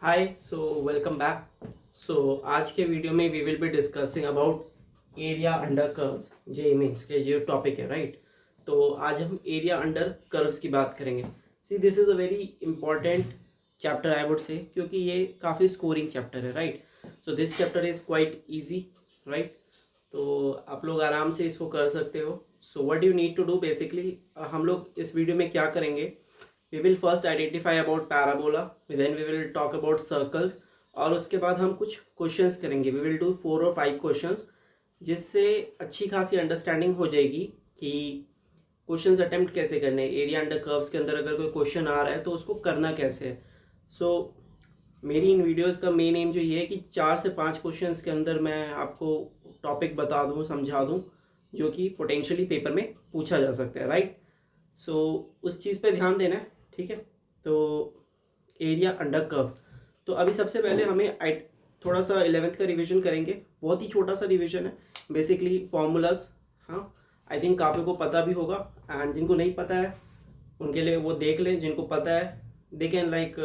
हाय so welcome back. आज के video में we will be discussing about area under curves. जे मीन्स के जो टॉपिक है राइट। तो आज हम एरिया अंडर कर्व्स की बात करेंगे। See this is a very important chapter I would say, क्योंकि ये काफ़ी स्कोरिंग चैप्टर है right. So this chapter is quite easy right. तो आप लोग आराम से इसको कर सकते हो। So what you need to do basically, हम लोग इस वीडियो में क्या करेंगे, we will first identify about parabola, then we will talk about circles, और उसके बाद हम कुछ क्वेश्चंस करेंगे। we will do 4 और 5 क्वेश्चंस, जिससे अच्छी खासी अंडरस्टैंडिंग हो जाएगी कि क्वेश्चंस अटेम्प्ट कैसे करने हैं। एरिया अंडर कर्व्स के अंदर अगर कोई क्वेश्चन आ रहा है तो उसको करना कैसे है। मेरी इन वीडियोस का मेन एम जो ये है कि 4 से 5 क्वेश्चंस के अंदर मैं आपको टॉपिक बता दूँ, समझा दूँ, जो कि पोटेंशियली पेपर में पूछा जा सकता है राइट। उस चीज़ पे ध्यान देना है, ठीक है। तो एरिया अंडर कर्व्स, तो अभी सबसे पहले हमें थोड़ा सा 11th का रिवीजन करेंगे। बहुत ही छोटा सा रिवीजन है, बेसिकली फॉर्मूलाज। हाँ, आई थिंक काफ़ी को पता भी होगा, एंड जिनको नहीं पता है उनके लिए वो देख लें। जिनको पता है they can like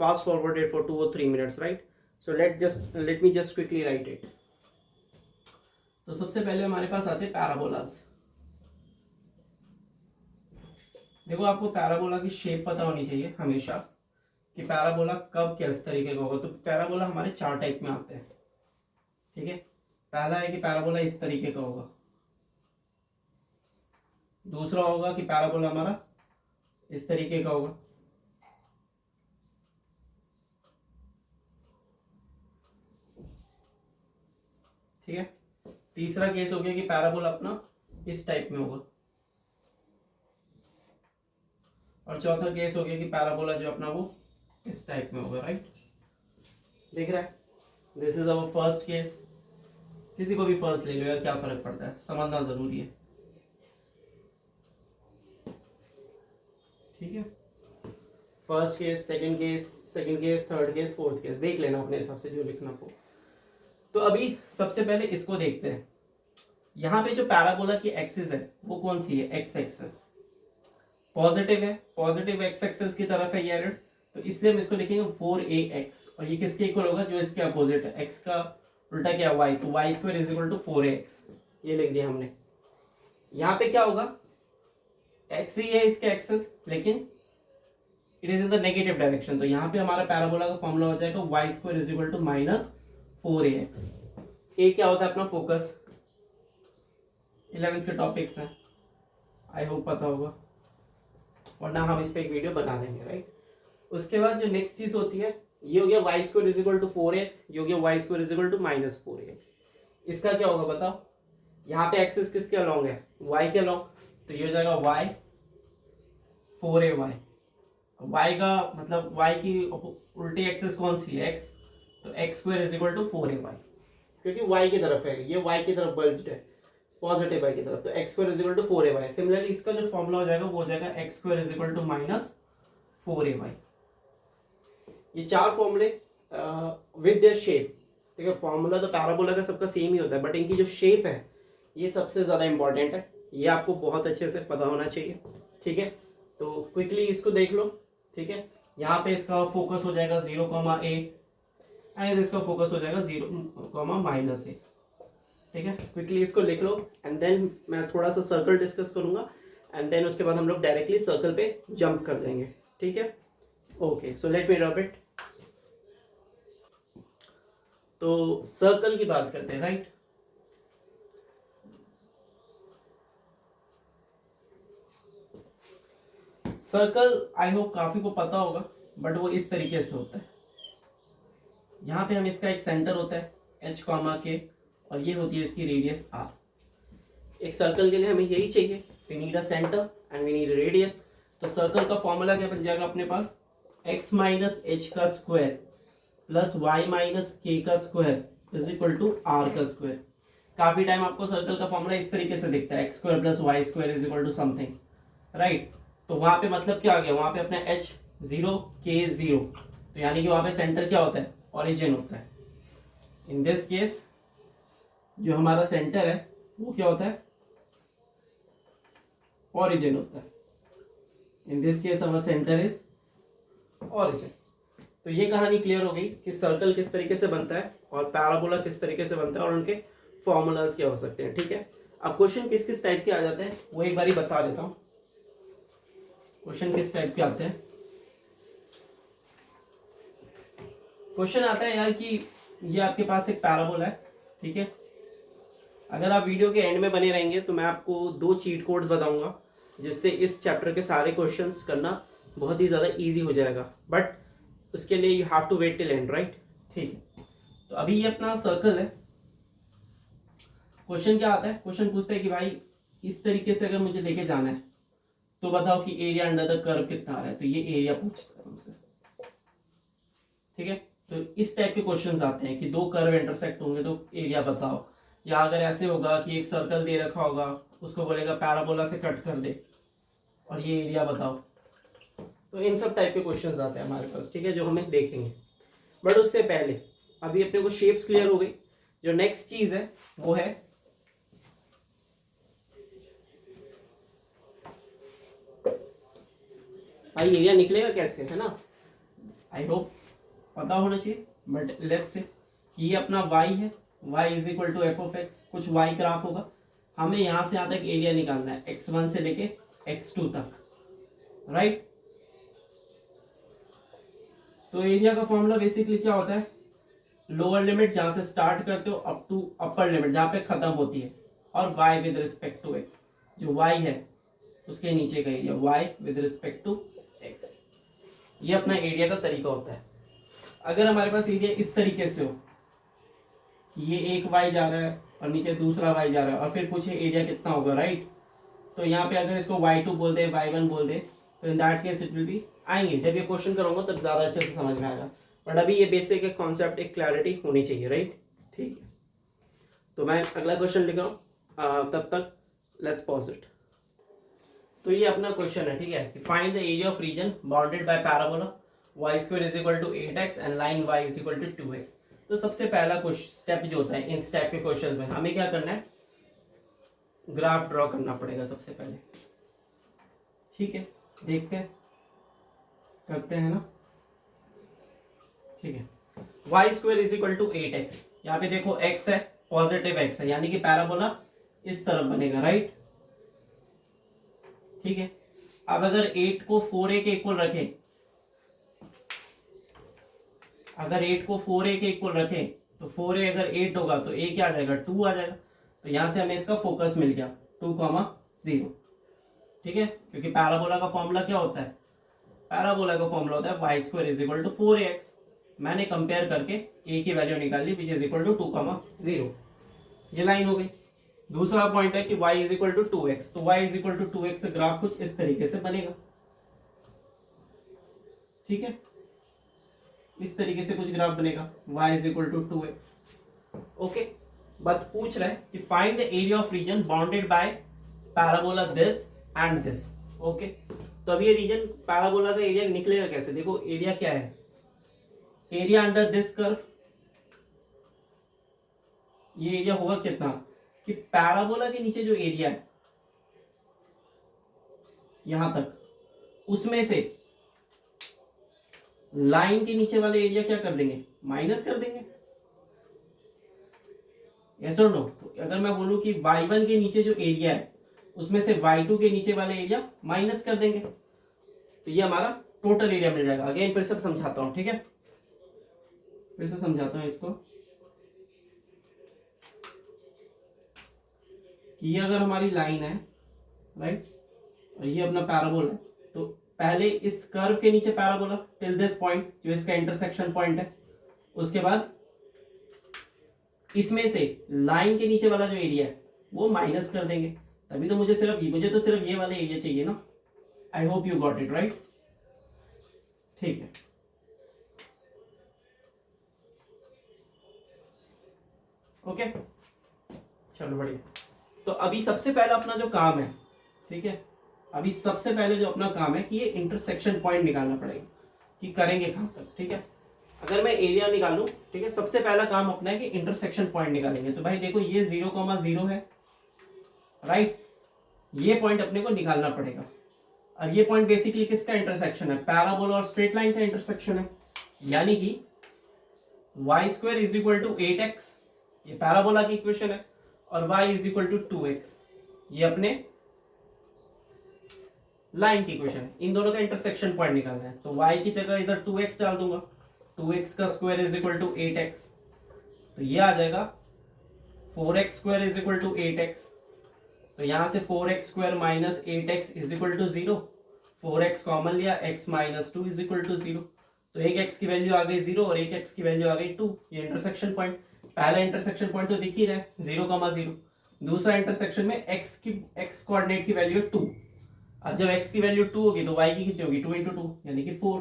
fast forward it for 2 or 3 minutes right. So let me just quickly right it. तो सबसे पहले हमारे पास आते हैं पैराबोलाज। देखो, आपको पैराबोला की शेप पता होनी चाहिए हमेशा कि पैराबोला कब किस तरीके का होगा। तो पैराबोला हमारे 4 टाइप में आते हैं, ठीक है। पहला है कि पैराबोला इस तरीके का होगा। दूसरा होगा कि पैराबोला हमारा इस तरीके का होगा। ठीक है। तीसरा केस हो गया कि पैराबोला अपना इस टाइप में होगा। और चौथा केस हो गया कि पैराबोला जो अपना वो इस टाइप में होगा राइट। देख रहा है, this is our first case. किसी को भी फर्स्ट ले लो यार, क्या फर्क पड़ता है, समझना जरूरी है, ठीक है। First case, second case, third case, fourth case देख लेना अपने हिसाब से जो लिखना हो। तो अभी सबसे पहले इसको देखते हैं। यहाँ पे जो पैराबोला की एक्सिस है वो कौन सी है, एक्स एक्सिस पॉजिटिव है, पॉजिटिव एक्स एक्सिस की तरफ है ये रेड। तो इसलिए हम इसको लिखेंगे 4ax, और ये किसके इक्वल होगा, जो इसके अपोजिट है। x का उल्टा क्या, y, तो y square is equal to 4ax, ये लिख दिया हमने। यहाँ पे क्या होगा, x ही है इसके एक्सिस, लेकिन it is in the negative direction. तो यहाँ पे हमारा पैराबोला का फॉर्मूला हो जाएगा y square is equal to -4ax। A क्या होता है अपना फोकस, 11th के टॉपिक्स हैं, आई होप पता होगा, वरना हम इस पे एक वीडियो बना देंगे राइट। उसके बाद जो नेक्स्ट चीज होती है, ये हो गया y square is equal to 4x, ये हो गया y square is equal to -4x। इसका क्या होगा बताओ, यहाँ पे एक्सिस किसके अलोंग है, y के अलोंग। तो ये हो जाएगा y 4ay। y का मतलब y की उल्टी एक्सिस कौन सी है, x। तो x square is equal to 4ay, क्योंकि y की तरफ है, ये y की तरफ बल्ज्ड है, पॉजिटिव y की तरफ। तो x square is equal to 4ay। Similarly इसका जो फॉर्मूला हो जाएगा वो हो जाएगा x square is equal to -4ay। ये 4 फॉर्मूले विद देयर शेप। ठीक है, फॉर्मूला तो पैराबोला का सबका सेम ही होता है, बट इनकी जो शेप है ये सबसे ज्यादा इंपॉर्टेंट है। ये आपको बहुत अच्छे से पता होना चाहिए, ठीक है। तो क्विकली इसको देख लो, ठीक है। यहाँ पे इसका फोकस हो जाएगा 0,a, एंड इसका फोकस हो जाएगा 0,-a, ठीक है। क्विकली इसको लिख लो, एंड देन मैं थोड़ा सा सर्कल डिस्कस करूंगा, एंड देन उसके बाद हम लोग डायरेक्टली सर्कल पे जंप कर जाएंगे, ठीक है। Okay, so let me rub it. तो सर्कल की बात करते हैं राइट। सर्कल आई होप काफी को पता होगा, बट वो इस तरीके से होता है। यहाँ पे हम इसका एक सेंटर होता है h, k, और ये होती है इसकी रेडियस r। एक सर्कल के लिए हमें यही चाहिए, we need a centre and we need radius. तो सर्कल का फॉर्मूला क्या बन जाएगा अपने पास, x माइनस एच का square plus y minus k का square is equal to r का स्क्वायर। काफी टाइम आपको सर्कल का फॉर्मूला इस तरीके से दिखता है, x square plus y square is equal to something right. तो वहां पे मतलब क्या आ गया, वहां पे अपना h 0 k 0, तो यानी कि वहां पे सेंटर क्या होता है, ओरिजिन होता है। इन दिस केस जो हमारा सेंटर है वो क्या होता है, ओरिजिन होता है। In this case our centre is origin। तो ये कहानी क्लियर हो गई कि सर्कल किस तरीके से बनता है और पैराबोला किस तरीके से बनता है और उनके फॉर्मूलाज क्या हो सकते हैं। ठीक है, अब क्वेश्चन किस किस टाइप के आ जाते हैं वो एक बार ही बता देता हूँ। क्वेश्चन किस टाइप के आते हैं, क्वेश्चन आता है यार कि ये आपके पास एक पैराबोला है, ठीक है। अगर आप वीडियो के एंड में बने रहेंगे तो मैं आपको 2 चीट कोड्स बताऊंगा जिससे इस चैप्टर के सारे क्वेश्चंस करना बहुत ही ज़्यादा इजी हो जाएगा, बट उसके लिए you have to wait till end, right. ठीक है, तो अभी ये अपना सर्कल है। क्वेश्चन क्या आता है, क्वेश्चन पूछता है कि भाई इस तरीके से अगर मुझे लेके जाना है तो बताओ कि एरिया अंडर द कर्व कितना आ रहा है। तो ये एरिया पूछता है हमसे, ठीक है। तो इस टाइप के क्वेश्चंस आते हैं कि 2 कर्व इंटरसेक्ट होंगे तो एरिया बताओ, या अगर ऐसे होगा कि एक सर्कल दे रखा होगा उसको बोलेगा पैराबोला से कट कर दे और ये एरिया बताओ। तो इन सब टाइप के क्वेश्चंस आते हैं हमारे पास, ठीक है, जो हमें देखेंगे। बट उससे पहले अभी अपने को शेप्स क्लियर हो गई, जो नेक्स्ट चीज है वो है भाई एरिया निकलेगा कैसे, है ना। आई होप पता होना चाहिए, बट लेट्स से कि ये अपना y है, y is equal to f of x, कुछ y ग्राफ होगा, हमें यहां से यहां तक एरिया निकालना है x1 से लेके x2 तक, राइट। तो एरिया का फॉर्मूला बेसिकली क्या होता है, लोअर लिमिट जहां से स्टार्ट करते हो अप टू अपर लिमिट जहां पे खत्म होती है, और y with respect to x, जो y है उसके नीचे का area y with respect to x। ये अपना एरिया का तरीका होता है। अगर हमारे पास एरिया इस तरीके से हो कि ये एक y जा रहा है और नीचे दूसरा y जा रहा है और फिर पूछे एरिया कितना होगा, राइट। तो यहाँ पे अगर इसको y2 बोल दे, y1 बोल दे, तो in that case it will be, आएंगे जब ये क्वेश्चन करूंगा तब ज्यादा अच्छे से समझ में आएगा, बट अभी ये बेसिक एक कॉन्सेप्ट, एक क्लैरिटी होनी चाहिए, राइट। ठीक है, तो मैं अगला क्वेश्चन लिख रहा हूँ, तब तक लेट्स पॉज इट। तो ये अपना क्वेश्चन है, ठीक है, कि find the area of region bounded by parabola y² is equal to 8x and line y is equal to 2x। तो सबसे पहला स्टेप जो होता है इन स्टेप के क्वेश्चंस में, हमें क्या करना है, ग्राफ ड्रॉ करना पड़ेगा सबसे पहले, ठीक है। देखते हैं, करते हैं ना, ठीक है। y² is equal to 8x, यहाँ पे देखो x है, पॉजिटिव x है, यानी कि पैराबोला इस तरफ बनेगा, राइट। ठीक है, अब अगर 8 को 4a के इक्वल रखें, अगर 8 को 4a के इक्वल रखें तो 4a अगर 8 होगा तो a क्या आ जाएगा, 2 आ जाएगा। तो यहां से हमें इसका फोकस मिल गया 2,0, ठीक है, क्योंकि पैराबोला का फॉर्मूला क्या होता है, पैराबोला का फॉर्मूला होता है y² is equal to 4ax। मैंने कंपेयर करके a की वैल्यू निकाली विच इज इक्वल टू 2,0, ये लाइन हो गई। दूसरा पॉइंट है कि y is equal to 2x, तो y is equal to 2x graph कुछ इस तरीके से बनेगा, ठीक है, इस तरीके से कुछ ग्राफ बनेगा y is equal to 2x। Okay, but पूछ रहा है कि find the area of region bounded by parabola this and this. Okay, तो अब ये रीजन पैराबोला का एरिया निकलेगा कैसे, देखो एरिया क्या है, एरिया अंडर दिस कर्व, ये एरिया होगा कितना कि पैराबोला के नीचे जो एरिया है यहां तक, उसमें से लाइन के नीचे वाले एरिया क्या कर देंगे, माइनस कर देंगे, यस और नो। तो अगर मैं बोलूं कि y1 के नीचे जो एरिया है उसमें से y2 के नीचे वाले एरिया माइनस कर देंगे, तो ये हमारा टोटल एरिया मिल जाएगा। अगेन फिर से समझाता हूं, ठीक है, फिर से समझाता हूं इसको कि ये अगर हमारी लाइन है, राइट, और ये अपना पैराबोला है, तो पहले इस कर्व के नीचे पैराबोला टिल दिस पॉइंट जो इसका इंटरसेक्शन पॉइंट है, उसके बाद इसमें से लाइन के नीचे वाला जो एरिया है वो माइनस कर देंगे, तभी तो मुझे तो सिर्फ ये वाला एरिया चाहिए ना। I hope you got it, right. ठीक है, ओके, चलो बढ़िया। तो अभी सबसे पहला अपना जो काम है, ठीक है, अभी सबसे पहले जो अपना काम है कि ये इंटरसेक्शन पॉइंट निकालना पड़ेगा कि करेंगे कहां तक, ठीक है। अगर मैं एरिया निकालूं, ठीक है, सबसे पहला काम अपना है कि इंटरसेक्शन पॉइंट निकालेंगे। तो भाई देखो ये 0,0 है, राइट, ये पॉइंट अपने को निकालना पड़ेगा। और ये पॉइंट बेसिकली किसका इंटरसेक्शन है, पैराबोला और स्ट्रेट लाइन का इंटरसेक्शन है, यानी कि y square is equal to 8x, ये पैराबोला की इक्वेशन है, और y is equal to 2x, ये अपने लाइन की इक्वेशन है। इन दोनों का इंटरसेक्शन पॉइंट निकालना है, तो y की जगह इधर 2x डाल दूंगा, 2x का square is equal to 8x, तो ये आ जाएगा 4x square is equal to 8x, तो यहां से 4x square minus 8x is equal to 0, 4x common लिया, x minus 2 is equal to 0, तो एक x की वैल्यू आ गई 0 और एक x की वैल्यू आ गई 2, ये इंटरसेक्शन पॉइंट। पहला इंटरसेक्शन पॉइंट तो दिख ही रहा है 0,0, दूसरा इंटरसेक्शन में x कोऑर्डिनेट की वैल्यू है 2। अब जब x की वैल्यू 2 होगी तो y की कितनी होगी, 2 × 2 यानी कि 4,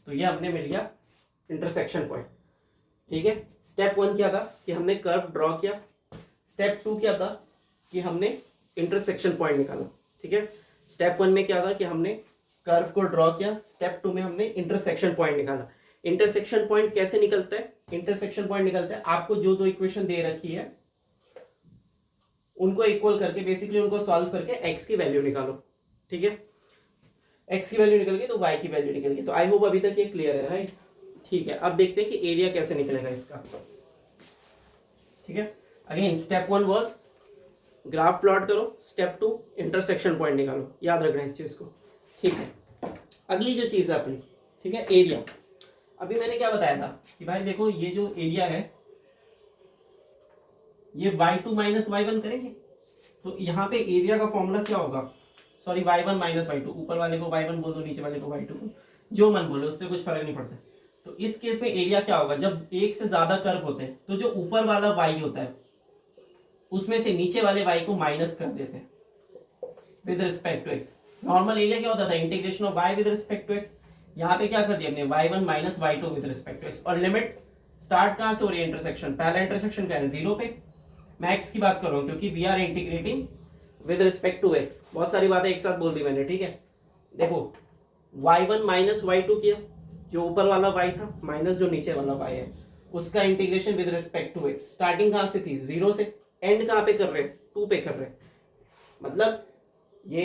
तो ये हमने मिल गया इंटरसेक्शन पॉइंट। ठीक है, स्टेप 1 क्या था कि हमने कर्व ड्रॉ किया, स्टेप 2 क्या था कि हमने इंटरसेक्शन पॉइंट निकाला। ठीक है, स्टेप 1 में क्या था कि हमने कर्व को ड्रॉ किया, स्टेप 2 में हमने इंटरसेक्शन पॉइंट निकाला। इंटरसेक्शन पॉइंट कैसे निकलता है, इंटरसेक्शन पॉइंट निकलता है आपको जो दो इक्वेशन दे रखी है उनको इक्वल करके, बेसिकली उनको सॉल्व करके x की वैल्यू निकालो। ठीक है, x की वैल्यू निकल गई तो y की वैल्यू निकल गई। तो आई होप अभी तक ये क्लियर है, राइट। ठीक है, अब देखते हैं कि एरिया कैसे निकलेगा इसका। ठीक है, again step 1 was graph plot करो, स्टेप 2 इंटरसेक्शन पॉइंट निकालो, याद रखना इस चीज को। ठीक है, अगली जो चीज है अपनी, ठीक है, एरिया। अभी मैंने क्या बताया था कि भाई देखो ये जो एरिया है ये y2 माइनस y1 करेंगे, तो यहाँ पे एरिया का फॉर्मूला क्या होगा, सॉरी y1 माइनस y2, ऊपर वाले को y1 बोल दो, नीचे वाले को y2 बोल, जो मन बोले, उससे कुछ फर्क नहीं पड़ता। तो इस केस में एरिया क्या होगा, जब एक से ज्यादा कर्व होते हैं तो जो ऊपर वाला y होता है उसमें से नीचे वाले y को माइनस कर देते हैं with respect to x। Normal area क्या होता था, integration of y with respect to x, यहाँ पे क्या कर दिया हमने y1 minus y2 with respect to x। और लिमिट स्टार्ट कहां से हो रही है, इंटरसेक्शन, पहला इंटरसेक्शन क्या है, 0 पे। मैं x की बात कर रहा हूं क्योंकि we are integrating with respect to x। बहुत सारी बातें एक साथ बोल दी मैंने, ठीक है। देखो y1 माइनस y2 किया, जो ऊपर वाला y था माइनस जो नीचे वाला y है, उसका integration with respect to x। Starting कहां से थी, 0 से, एंड कहां पे कर रहे हैं, 2 पे कर रहे हैं। मतलब ये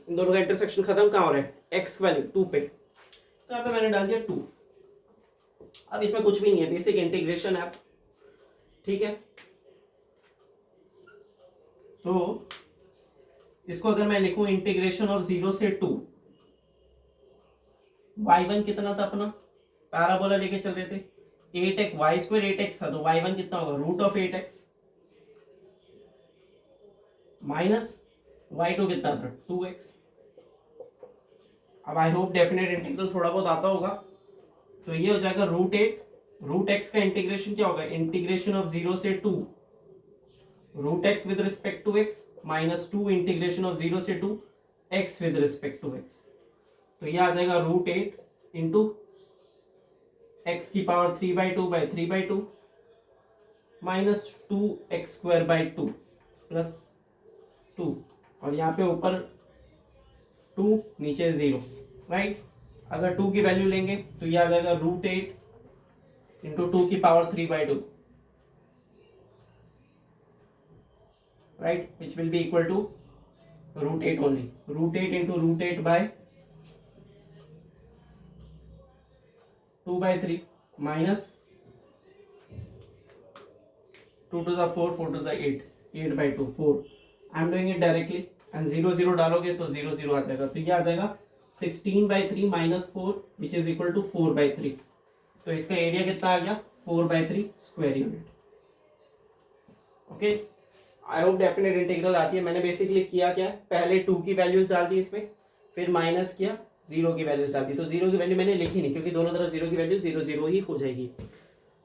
इन दोनों का इंटरसेक्शन खत्म कहां हो रहा है, x वैल्यू 2 पे, तो यहाँ पे मैंने डाल दिया 2। अब इसमें कुछ भी नहीं है, बेसिक इंटीग्रेशन है। ठीक है, तो इसको अगर मैं लिखूं इंटीग्रेशन ऑफ 0 से 2, y1 कितना था अपना, पैराबोला लेके चल रहे थे, 8x, वाई स्क्वायर 8x था, तो y1 कितना होगा, root of 8x minus y2 कितना था, 2x। अब आई होप डेफिनेट इंटीग्रल थोड़ा बहुत आता होगा, तो ये हो जाएगा रूट x का इंटीग्रेशन क्या होगा, इंटीग्रेशन ऑफ 0 से 2 root x with respect to x minus 2 integration of 0 से 2 x with respect to x। तो ये आ जाएगा √8 इंटू एक्स की पावर 3/2 माइनस 2x² 2 प्लस 2, और यहाँ पे ऊपर 2 नीचे 0, राइट। अगर 2 की वैल्यू लेंगे तो ये आ जाएगा √8 इंटू 2 की power 3/2, right, which will be equal to √8 only, √8 into √8 by 2/3 minus 2 to the 4, 4 to the 8, 8/2, 4. I am doing it directly and 0 0 डालोगे तो 0 0 आ जाएगा, तो ये आ जाएगा 16/3 minus 4 which is equal to 4/3। तो इसका एरिया कितना आ गया, 4/3 square unit. Okay, I hope definite integral आती है। मैंने बेसिकली किया क्या, पहले 2 की वैल्यूज डाल दी इसमें, फिर माइनस किया, 0 की वैल्यूज डाल दी। तो 0 की वैल्यू मैंने लिखी नहीं क्योंकि दोनों तरफ 0 की वैल्यू 0 0 ही हो जाएगी।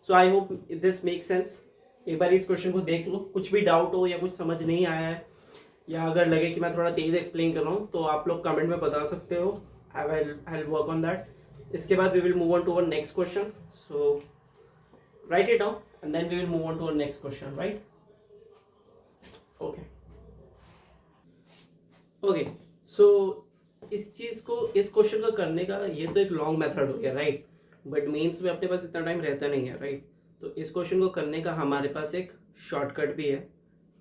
So I hope this make sense. एक बार इस क्वेश्चन को देख लो, कुछ भी डाउट हो या कुछ समझ नहीं आया है, या अगर लगे कि मैं थोड़ा तेज एक्सप्लेन कर रहा हूँ, तो आप लोग कमेंट में बता सकते हो। I will work on that. इसके बाद we will move on to our next question. So write it down and then we will move on to our next question, right. Okay, so इस चीज को, इस क्वेश्चन को करने का ये तो एक लॉन्ग मेथड हो गया, राइट, बट मेंस में अपने पास इतना टाइम रहता नहीं है, राइट। तो इस क्वेश्चन को करने का हमारे पास एक शॉर्टकट भी है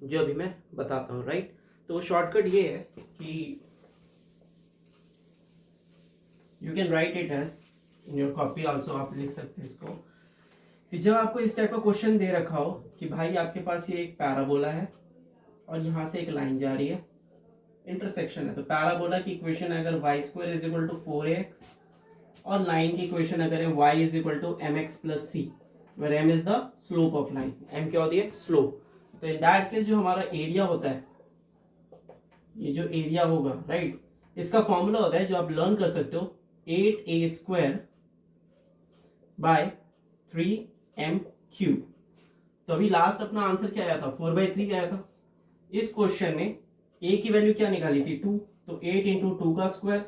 जो अभी मैं बताता हूँ, राइट। तो वो शॉर्टकट ये है कि you can write it as in your copy also आप लिख सकते हैं इसको, कि जब आपको इस टाइप का क्वेश्चन दे रखा हो कि भाई आपके पास ये एक पैराबोला है और यहाँ से एक लाइन जा रही है, इंटरसेक्शन है, तो पैराबोला की इक्वेशन है अगर y square is equal to 4x और लाइन की इक्वेशन अगर है y is equal to mx plus c, where m is the slope of line, m क्या होती है, स्लोप। तो इन दैट केस जो हमारा एरिया होता है, ये जो एरिया होगा राइट, इसका फॉर्मूला होता है जो आप लर्न कर सकते हो 8a square by 3m cube. तो अभी लास्ट अपना आंसर क्या आया था, 4/3 आया था। इस क्वेश्चन में a की वैल्यू क्या निकाली थी, 2, तो 8 इंटू 2 का स्क्वायर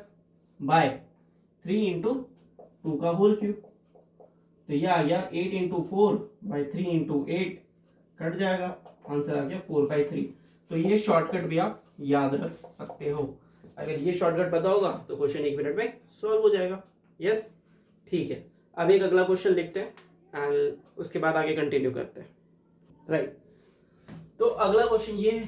बाय 3 इंटू 2 का होल क्यूब, तो ये आ गया 8 इंटू 4 बाई 3 इंटू 8, कट जाएगा, आंसर आ गया 4/3। तो ये शॉर्टकट भी आप याद रख सकते हो। अगर ये शॉर्टकट पता होगा तो क्वेश्चन 1 मिनट में सॉल्व हो जाएगा। यस, ठीक है। अब एक अगला क्वेश्चन लिखते हैं एंड उसके बाद आगे कंटिन्यू करते हैं, राइट। तो अगला क्वेश्चन ये है,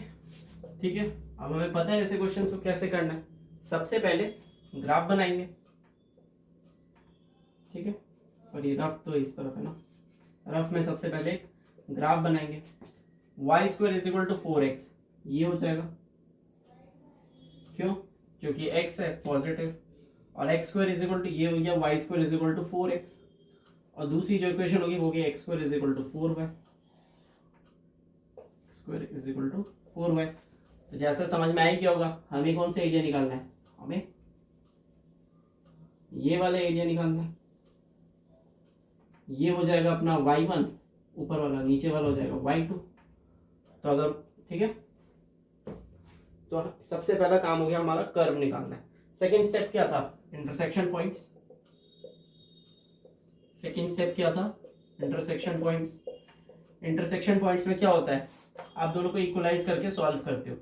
ठीक है। अब हमें पता है ऐसे क्वेश्चन को कैसे करना है। सबसे पहले ग्राफ बनाएंगे, ठीक है, सॉरी रफ तो इस तरफ है ना, रफ में सबसे पहले एक ग्राफ बनाएंगे। Y square is equal to 4x, ये हो जाएगा, क्यों, क्योंकि x है पॉजिटिव, और x square is equal to ये हो गया y square is equal to 4x, और दूसरी जो इक्वेशन होगी वो होगी x square is equal to 4y, square is equal to 4y। तो जैसा समझ में आई क्या होगा, हमें कौन सा एरिया निकालना है, हमें ये वाला एरिया निकालना है। ये हो जाएगा अपना y1 ऊपर वाला, नीचे वाला हो जाएगा y2। तो अगर ठीक है, तो सबसे पहला काम हो गया हमारा कर्व निकालना है। सेकेंड स्टेप क्या था, इंटरसेक्शन पॉइंट्स। सेकेंड स्टेप क्या था, इंटरसेक्शन पॉइंट्स। इंटरसेक्शन पॉइंट्स में क्या होता है, आप दोनों को इक्वलाइज करके सॉल्व करते हो।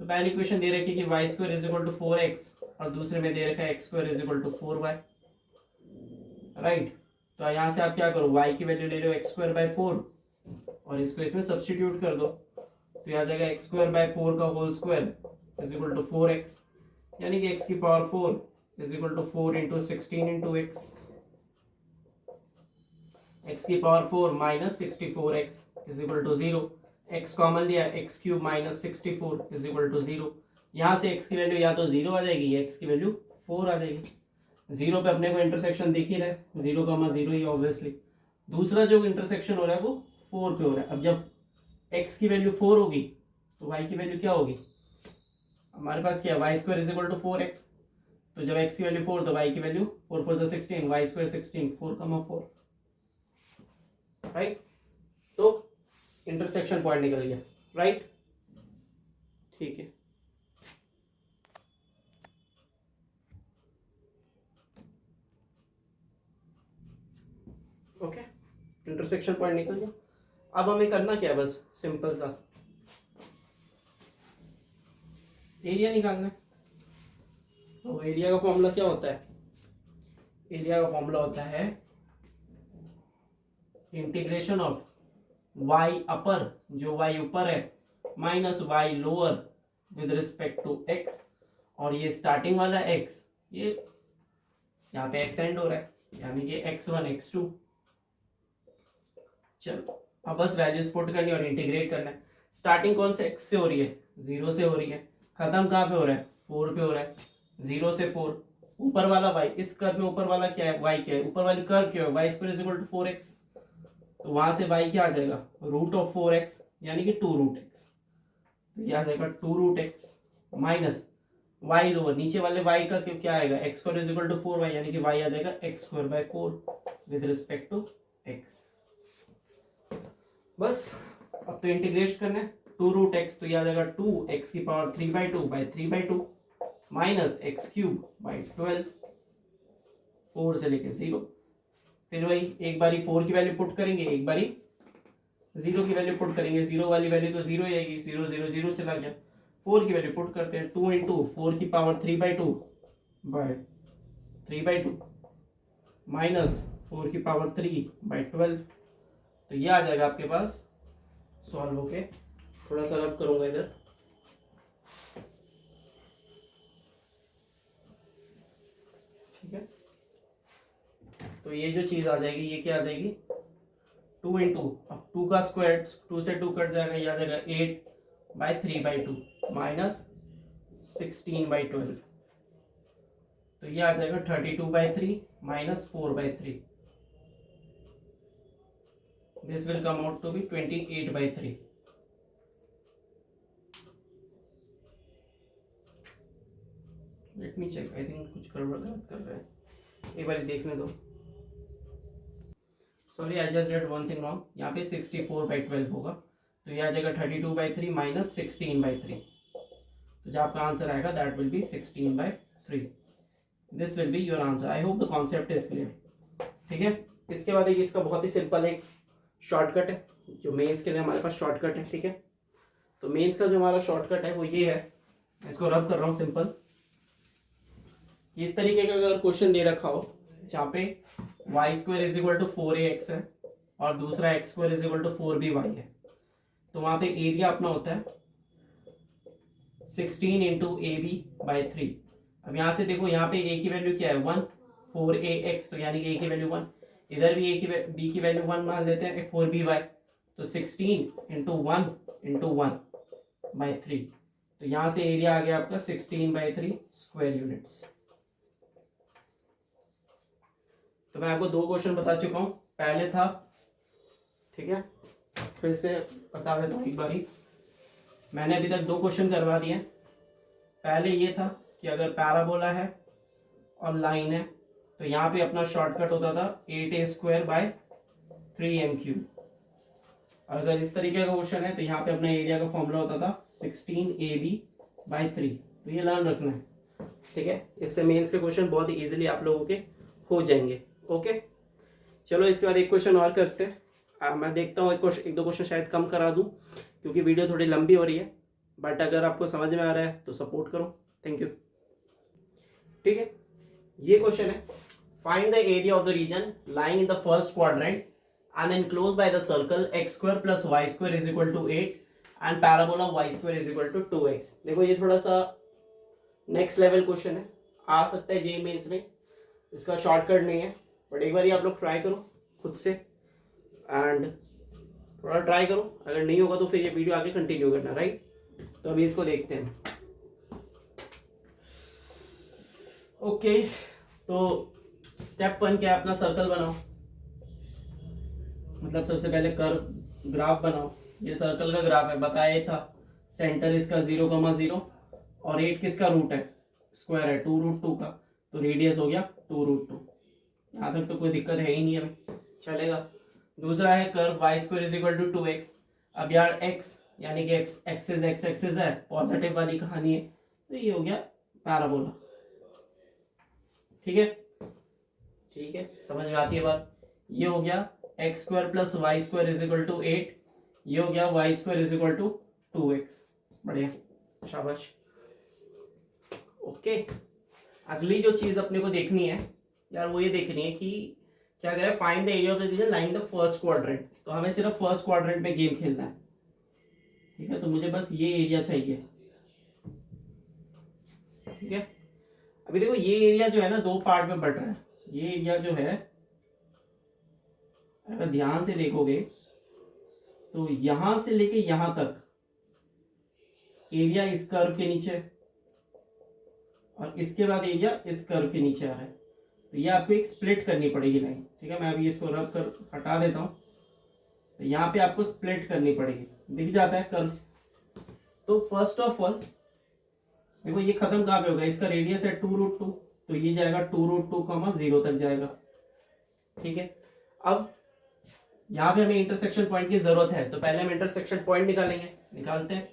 तो पहली इक्वेशन दे रखी है कि y square is equal to 4x और दूसरे में दे रखा है x square is equal to 4y, right. तो यहाँ से आप क्या करो, y की वैल्यू ले लो एक्स स्क्वायर बाय 4 और इसको इसमें सब्सटीट्यूट कर दो, तो यह आ जाएगा एक्स स्क्वायर बाय 4 का whole square is equal to 4x, यानी कि x की power 4 is equal to 4 into 16 into x, x की power 4 minus 64x is equal to 0, x common लिया, x cube minus 64 is equal to 0। यहाँ से x की value या तो 0 आ जाएगी या x की वैल्यू 4 आ जाएगी। 0 पे अपने को इंटरसेक्शन दिख ही रहा है, 0,0 ही ऑब्वियसली। दूसरा जो इंटरसेक्शन हो रहा है वो 4 पे हो रहा है। अब जब x की वैल्यू 4 होगी तो y की वैल्यू क्या होगी, हमारे पास क्या है, y square is equal to 4x, तो जब x की वैल्यू 4 तो y की वैल्यू 4 4 16, वाई स्क्वायर 16, 4,4, राइट। तो इंटरसेक्शन पॉइंट निकल गया, राइट, ठीक है। ओके, इंटरसेक्शन पॉइंट निकल गया। अब हमें करना क्या है, बस सिंपल सा एरिया निकालना है। तो एरिया का फॉर्मूला क्या होता है, एरिया का फॉर्मूला होता है इंटीग्रेशन ऑफ y अपर, जो y ऊपर है, minus y lower with respect to x, और ये स्टार्टिंग वाला x, ये यहाँ पे x एंड हो रहा है, यानी कि x1 x2। चलो अब बस वैल्यूज पुट करनी और इंटीग्रेट करना है। स्टार्टिंग कौन से x से हो रही है, 0 से हो रही है, खत्म कहाँ पे हो रहा है, 4 पे हो रहा है, 0 से 4, ऊपर वाला y, इस कर्व में ऊपर वाला क्या है, y क्या है, ऊपर वाली कर्व क्या है, y square is equal to 4x, तो वहां से y क्या आ जाएगा, रूट ऑफ 4x, यानी कि 2 रूट x, तो यह आ जाएगा 2 root x minus y lower, नीचे वाले y का क्या आएगा, x square is equal to 4y, यानी कि y आ जाएगा x square by 4 with respect to x। बस अब तो इंटीग्रेट करना है, 2 रूट x, तो यह आ जाएगा 2x की power 3/2 by 3/2 minus x cube by 12, 4 से लेके 0। फिर वही एक बारी 4 की वैल्यू पुट करेंगे, एक बारी 0 की वैल्यू पुट करेंगे, 0 वाली वैल्यू तो 0 ही आएगी, 0 0 0 चला गया। 4 की वैल्यू पुट करते हैं, 2 इंटू 4 की पावर 3/2 बाय 3/2 माइनस 4 की पावर 3 बाय 12, तो ये आ जाएगा आपके पास सॉल्व होके। थोड़ा सा रब करूंगा इधर, ठीक है। तो ये जो चीज़ आ जाएगी ये क्या आ जाएगी 2 इंटू, अब 2 का स्क्वायर 2 से 2 कट जाएगा, ये आ जाएगा 8/3/2 माइनस 16/12, तो ये आ जाएगा 32/3 minus 4/3, this will come out to be 28/3। Let me check, I think कुछ गड़बड़ गलत कर रहा है, एक बार देखने दो। Sorry, I just did one thing wrong, यहाँ पे 64/12 होगा, तो ये आ जाएगा 32/3 माइनस 16/3, तो जो आपका आंसर आएगा that will be 16/3। This will be your answer. I hope the concept is clear. ठीक है, इसके बाद एक इसका बहुत ही सिंपल एक शॉर्टकट है, जो मेंस के लिए हमारे पास शॉर्टकट है। ठीक है, तो मेंस का जो हमारा शॉर्टकट है वो ये है, इसको रब कर रहा हूँ सिंपल। इस तरीके का अगर क्वेश्चन दे रखा हो जहाँ पे y² is equal to 4ax है और दूसरा x² is equal to 4by है, तो वहां पे एरिया अपना होता है 16 इंटू ab/3। अब यहाँ से देखो, यहाँ पे a की वैल्यू क्या है 1, 4ax, तो यानी कि a की वैल्यू 1, इधर भी b की वैल्यू 1 मान लेते हैं 4by, तो 16 इंटू 1 इंटू 1/3, तो यहाँ से एरिया आ गया आपका 16/3 स्क्वायर यूनिट्स। तो मैं आपको 2 क्वेश्चन बता चुका हूँ, पहले था, ठीक है, फिर से बता देता हूँ एक बारी। मैंने अभी तक 2 क्वेश्चन करवा दिए। पहले ये था कि अगर पैराबोला है और लाइन है तो यहाँ पे अपना शॉर्टकट होता था 8a² / 3m³। अगर इस तरीके का क्वेश्चन है तो यहाँ पे अपना एरिया का फॉर्मूला होता था 16ab/3, तो ये लर्न रखना है। ठीक है, इससे मेंस के क्वेश्चन बहुत ही इजीली आप लोगों के हो जाएंगे। ओके, चलो इसके बाद एक क्वेश्चन और करते हैं। मैं देखता हूँ एक 2 क्वेश्चन शायद कम करा दूँ क्योंकि वीडियो थोड़ी लंबी हो रही है, बट अगर आपको समझ में आ रहा है तो सपोर्ट करो। Thank you. ठीक है, ये क्वेश्चन है, find the area of the region lying in the first quadrant and enclosed by the circle x² plus y² is equal to 8 and parabola y² is equal to 2x। देखो ये थोड़ा सा next level question है, आ सकता है JEE mains में, इसका shortcut नहीं है, बट एक बार आप लोग ट्राई करो खुद से एंड थोड़ा ट्राई करो, अगर नहीं होगा तो फिर ये वीडियो आगे कंटिन्यू करना, राइट। तो अभी इसको देखते हैं। ओके, तो स्टेप 1 क्या है, अपना सर्कल बनाओ, मतलब सबसे पहले कर्व ग्राफ बनाओ। ये सर्कल का ग्राफ है, बताया था सेंटर इसका 0,0 और 8 किसका रूट है, स्क्वायर है 2√2 का, तो रेडियस हो गया 2√2। यहाँ तक तो कोई दिक्कत है ही नहीं हमें, चलेगा। दूसरा है curve y² is equal to 2x। अब यार x यानी कि x एक्सिस है, पॉजिटिव वाली कहानी है, तो ये हो गया पैराबोला। ठीक है, ठीक है, समझ में आती है बात। ये हो गया x² plus y² is equal to 8, ये हो गया y² is equal to 2x। बढ़िया, शाबाश। ओके, अगली जो चीज अपने को देखनी है यार वो ये देखनी है कि क्या करें, find the area of the region lying the first quadrant. तो हमें सिर्फ फर्स्ट क्वाड्रेंट में गेम खेलना है। ठीक है, तो मुझे बस ये एरिया चाहिए। ठीक है, अभी देखो ये एरिया जो है ना 2 पार्ट में बट रहा है। ये एरिया जो है अगर ध्यान से देखोगे तो यहां से लेके यहां तक एरिया इस कर्व के नीचे और इसके बाद एरिया इस कर्व के नीचे आ रहा है, तो ये आपको एक स्प्लिट करनी पड़ेगी लाइन। ठीक है, मैं अभी इसको रब कर हटा देता हूं, तो यहाँ पे आपको स्प्लिट करनी पड़ेगी, दिख जाता है कर्व्स। तो फर्स्ट ऑफ ऑल देखो ये खत्म कहाँ पे होगा, इसका रेडियस है 2√2, तो ये जाएगा 2√2, 0 तक जाएगा। ठीक है, अब यहाँ पे हमें इंटरसेक्शन पॉइंट की जरूरत है, तो पहले हम इंटरसेक्शन पॉइंट निकालेंगे। निकालते हैं,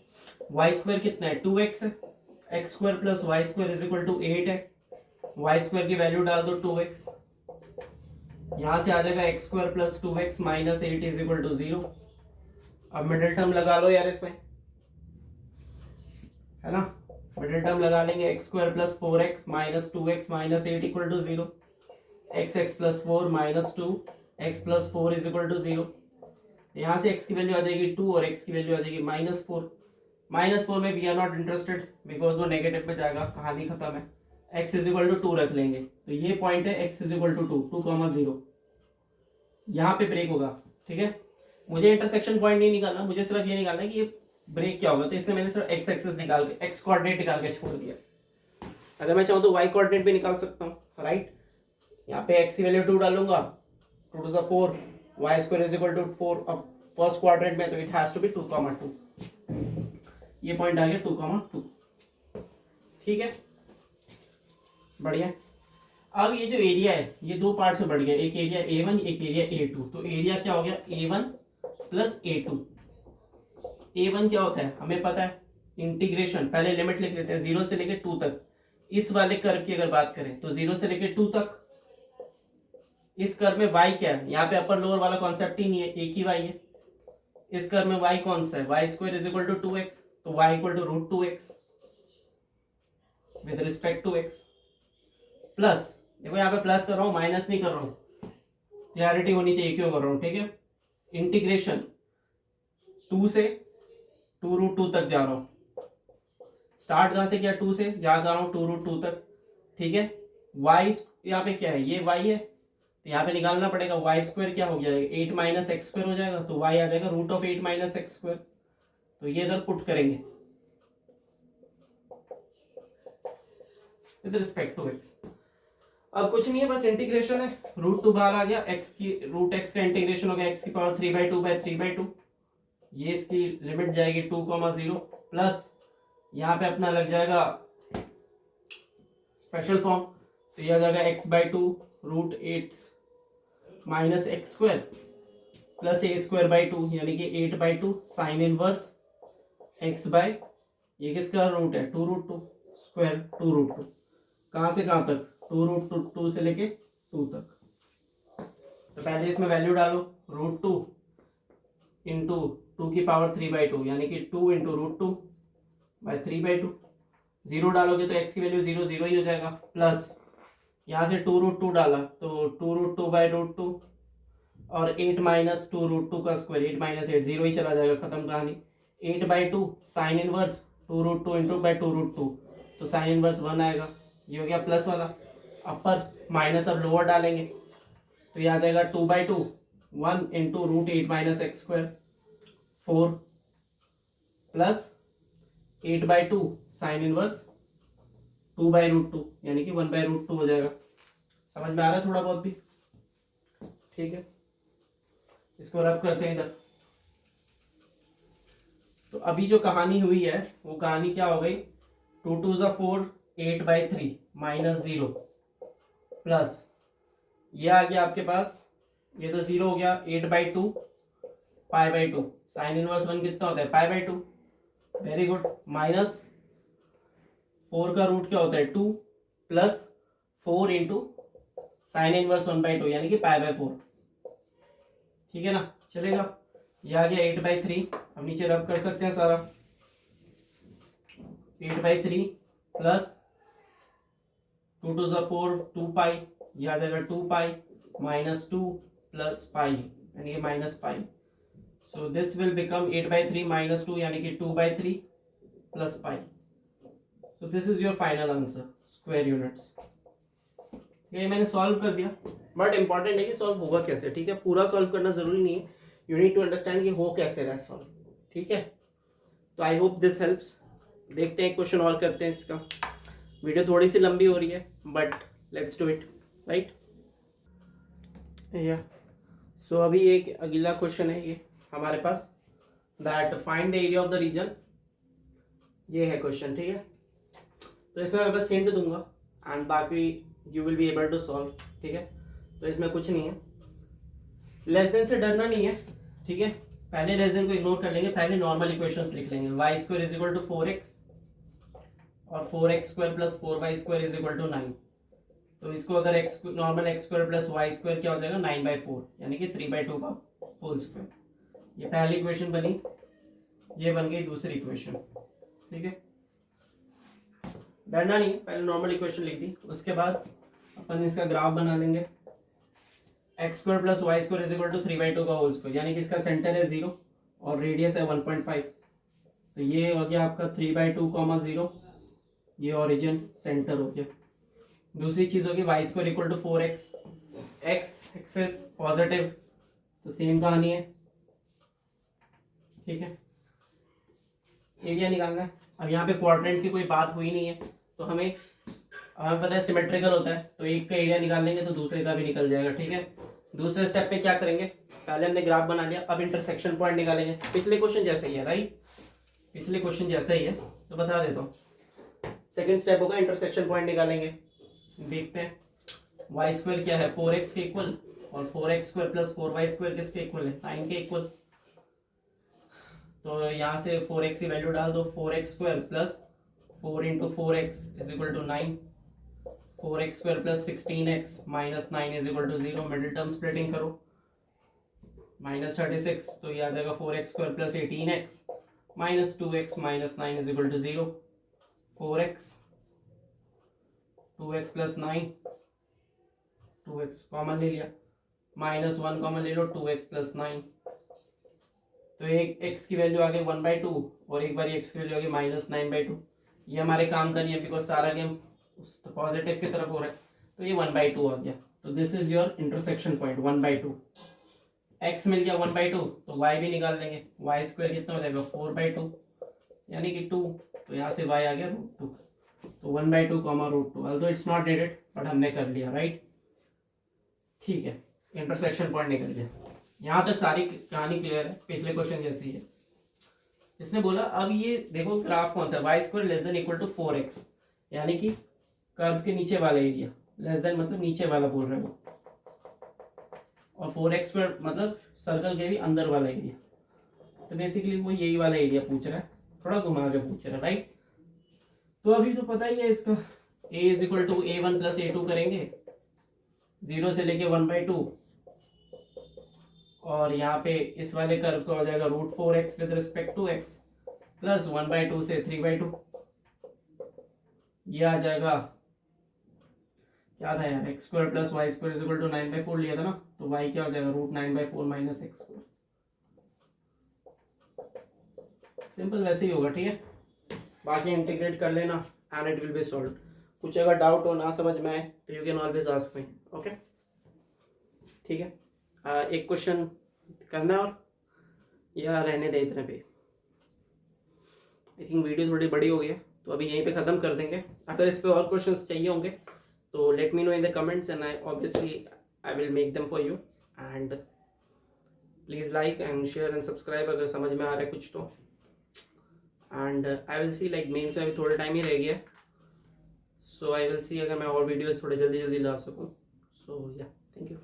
y² कितना है 2x है, x² plus y² is equal to 8 है, y² की वैल्यू डाल दो 2x, यहां से आ जाएगा x² plus 2x minus 8 is equal to 0। अब मिडिल टर्म लगा लो यार इसमें, है ना, मिडिल टर्म लगा लेंगे, x² plus 4x minus 2x minus 8 equal to 0, x plus 4 minus 2 x plus 4 is equal to 0। यहाँ से x की वैल्यू आ जाएगी 2 और x की वैल्यू आ जाएगी -4। -4 में we are not interested because वो नेगेटिव पे जाएगा, कहानी खत्म है। x इज इक्वल टू 2 रख लेंगे, तो ये पॉइंट है x इज इक्वल टू 2, 2,0, यहाँ पे ब्रेक होगा। ठीक है, मुझे इंटरसेक्शन पॉइंट नहीं निकालना, मुझे सिर्फ ये निकालना है कि ये ब्रेक क्या होगा, तो इसलिए मैंने सिर्फ x एक्सिस निकाल के x कोऑर्डिनेट निकाल के छोड़ दिया। अगर मैं चाहूँ तो y कोऑर्डिनेट भी निकाल सकता हूँ, राइट। यहाँ पे x की वैल्यू 2 डालूंगा, 2 to 4, y square is equal to 4। अब फर्स्ट क्वाड्रेंट में तो इट हैज टू बी 2,2, ये पॉइंट आ गया 2,2। ठीक है, बढ़िया। अब ये जो एरिया है ये दो पार्ट में बढ़ गया, एक एरिया A1 एक एरिया A2। तो एरिया क्या हो गया A1 प्लस A2। A1 क्या होता है हमें पता है, इंटीग्रेशन, पहले लिमिट लिख लेते हैं 0 से लेके 2 तक। इस वाले कर्व की अगर बात करें तो 0 से लेके 2 तक। इस कर्व में y क्या है, यहाँ पे अपर लोअर वाला कॉन्सेप्ट ही नहीं है, एक ही y है। इस कर्व में y कौन सा है, y square is equal to 2x, तो y equal to root 2x with respect to x। Plus, देखो यहाँ पे प्लस कर रहा हूँ, माइनस नहीं कर रहा हूँ, क्लैरिटी होनी चाहिए क्यों कर रहा हूँ। ठीक है, इंटीग्रेशन 2 से 2 रूट 2 तक जा रहा हूँ। स्टार्ट कहाँ से किया, 2 से, जा रहा हूँ 2 रूट 2 तक। ठीक है, y यहाँ पे क्या है, ये y है, तो यहाँ पे निकालना पड़ेगा y स्क्वायर क्या हो जाएगा, 8 माइनस एक्स स्क्वायर हो जाएगा, तो y आ जाएगा root of 8 minus x square. तो ये इधर पुट करेंगे विद रिस्पेक्ट टू x। अब कुछ नहीं है, बस इंटीग्रेशन है, रूट 2 बाहर आ गया, x की रूट x का इंटीग्रेशन हो गया x की पावर 3/2/3/2। ये इसकी लिमिट जाएगी 2,0 प्लस यहाँ पे अपना लग जाएगा स्पेशल फॉर्म, तो यह आ जाएगा x/2 root 8 minus x square plus a²/2 यानी कि 8/2 साइन इनवर्स x बाय, ये किसका रूट है 2 रूट 2 स्क्वायर 2 रूट 2, कहाँ से कहाँ तक 2 रूट 2 से लेके 2 तक। तो पहले इसमें वैल्यू डालो, रूट 2 इंटू 2 की पावर 3/2 यानी कि 2 इंटू रूट 2 बाई 3/2। 0 डालोगे तो x की वैल्यू 0 0 ही हो जाएगा, प्लस यहाँ से 2 रूट 2 डाला तो 2 रूट 2 बाई रूट 2 और 8 माइनस 2 रूट 2 का स्क्वायर, 8 माइनस 8 0 ही चला जाएगा, खत्म कहानी। 8/2 sine inverse 2 root 2 into by 2 root 2, तो साइन इनवर्स 1 आएगा, ये हो गया प्लस वाला। अपर माइनस अब लोअर डालेंगे तो ये आ जाएगा 2/2 1 into root 8 minus x square 4 plus 8/2 sine inverse 2/√2 यानी कि 1/√2 हो जाएगा। समझ में आ रहा है थोड़ा बहुत भी, ठीक है। इसको रब करते हैं इधर। तो अभी जो कहानी हुई है वो कहानी क्या हो गई, 2 2 4 8/3 माइनस 0 प्लस ये आ गया आपके पास, ये तो 0 हो गया, 8/2 π/2 साइन इनवर्स 1 कितना होता है π/2, वेरी गुड, माइनस 4 का रूट क्या होता है 2 प्लस 4 इंटू साइन इनवर्स 1/2 यानी कि π/4, ठीक है ना, चलेगा। ये आ गया 8/3, हम नीचे रब कर सकते हैं सारा, 8/3 प्लस 2 2 4 2π, ये आ जाएगा 2π माइनस 2 प्लस पाई यानी कि minus pi. So this will become 8/3 minus 2 यानी कि 2/3 plus pi. So this is your final answer, square units. ये मैंने सॉल्व कर दिया, बट इंपॉर्टेंट है कि सॉल्व होगा कैसे, ठीक है। पूरा सॉल्व करना जरूरी नहीं है, यू नीड टू अंडरस्टैंड कि हो कैसे रहा है सॉल्व, ठीक है। तो आई होप दिस हेल्प्स। देखते हैं क्वेश्चन और करते हैं इसका। वीडियो थोड़ी सी लंबी हो रही है but let's do it, right. या सो अभी एक अगला क्वेश्चन है ये हमारे पास, that find the area of the region. ये है क्वेश्चन, ठीक है। तो इसमें मैं बस हिंट दूंगा एंड बाकी you will be able to solve, ठीक है। तो इसमें कुछ नहीं है, लेस देन से डरना नहीं है, ठीक है। पहले लेस देन को इग्नोर कर लेंगे, पहले नॉर्मल इक्वेशंस लिख लेंगे। Y square is equal to 4x और 4x square plus 4y square is equal to 9। तो इसको अगर x normal x square plus y square क्या हो जाएगा 9/4 यानी कि 3/2 का होल स्क्वायर। ये पहली इक्वेशन बनी, ये बन गई दूसरी इक्वेशन, ठीक है। डरना नहीं, पहले नॉर्मल इक्वेशन लिख दी, उसके बाद अपन इसका ग्राफ बना लेंगे। X square plus y square is equal to 3/2 का होल स्क्वायर यानी कि इसका सेंटर है 0 और रेडियस है 1.5। तो ये हो गया आपका 3/2, 0, ये ओरिजिन सेंटर हो गया। दूसरी चीज होगी y square equal to 4x, x axis positive, तो सेम कहानी है, ठीक है। एरिया निकालना है। अब यहाँ पे क्वाड्रेंट की कोई बात हुई नहीं है, तो हमें पता है सिमेट्रिकल होता है, तो एक का एरिया निकाल लेंगे तो दूसरे का भी निकल जाएगा, ठीक है। दूसरे स्टेप पे क्या करेंगे, पहले हमने ग्राफ बना लिया, अब इंटरसेक्शन पॉइंट निकालेंगे। पिछले क्वेश्चन जैसे ही है, राइट, पिछले क्वेश्चन जैसा ही है, तो बता देता हूँ। सेकेंड स्टेप होगा इंटरसेक्शन पॉइंट निकालेंगे। देखते हैं वाई स्क्वायर क्या है 4x के इक्वल, और 4x square plus 4y square किसके इक्वल है, 9 के इक्वल। तो यहाँ से 4x की वैल्यू डाल दो, 4x square plus 4 into 4x is equal to 9, 4x square plus 16x minus 9 is equal to 0। Middle term splitting करो, माइनस 36, तो ये आ जाएगा 4x square plus 18x minus 2x minus 9 is equal to 0। 4x 2x plus 9, 2x common ले लिया, minus 1 common ले लो, 2x plus 9, तो एक x की वैल्यू आ गई 1/2 और एक बार x की वैल्यू आ गई माइनस 9/2। ये हमारे काम का नहीं है बिकॉज सारा गेम पॉजिटिव की तरफ हो रहा है, तो ये 1/2 आ गया। तो this is your intersection point 1/2। x मिल गया 1/2, तो y भी निकाल लेंगे, y स्क्वायर कितना हो जाएगा 4/2 यानी कि 2, तो यहाँ से y आ गया √2, तो 1/2 comma √2, although it's not needed but हमने कर लिया, राइट, ठीक है। इंटरसेक्शन पॉइंट निकल गया। यहाँ तक सारी कहानी क्लियर है, पिछले क्वेश्चन जैसी है। इसने बोला अब ये देखो ग्राफ कौन सा, y square less than equal to 4x, यानी कि कर्व के नीचे वाला एरिया, लेस देन मतलब नीचे वाला बोल रहे हो, और 4x स्क्वायर मतलब सर्कल के भी अंदर वाला एरिया, तो बेसिकली वो यही वाला एरिया पूछ रहा है, थोड़ा घुमा के पूछ रहा है, राइट। तो अभी तो पता ही है इसका, a is equal to a1 plus a2 करेंगे, 0 से लेके 1/2, और यहाँ पे इस वाले कर्व का हो जाएगा √4x with respect to x plus 1/2 से 3/2, ये आ जाएगा, क्या था यार, x square plus y square is equal to 9/4 लिया था ना, तो y क्या हो जाएगा √9/4 माइनस x स्क्वायर। सिंपल वैसे ही होगा, ठीक है। बाकी इंटीग्रेट कर लेना and it will be solved. कुछ अगर डाउट हो ना समझ में आए तो you can always ask me, okay, ठीक है। एक क्वेश्चन करना और या रहने दे इतने पे। आई थिंक वीडियो थोड़ी बड़ी हो गई है, तो अभी यहीं पे ख़त्म कर देंगे। अगर इस पे और क्वेश्चंस चाहिए होंगे तो let me know in the comments and I obviously I will make them for you. And please like and share and subscribe अगर समझ में आ रहा है कुछ तो। And I will see like mains में अभी थोड़ा टाइम ही रह गया, सो आई विल सी अगर मैं और वीडियोज़ थोड़े जल्दी ला सकूँ। सो या थैंक यू।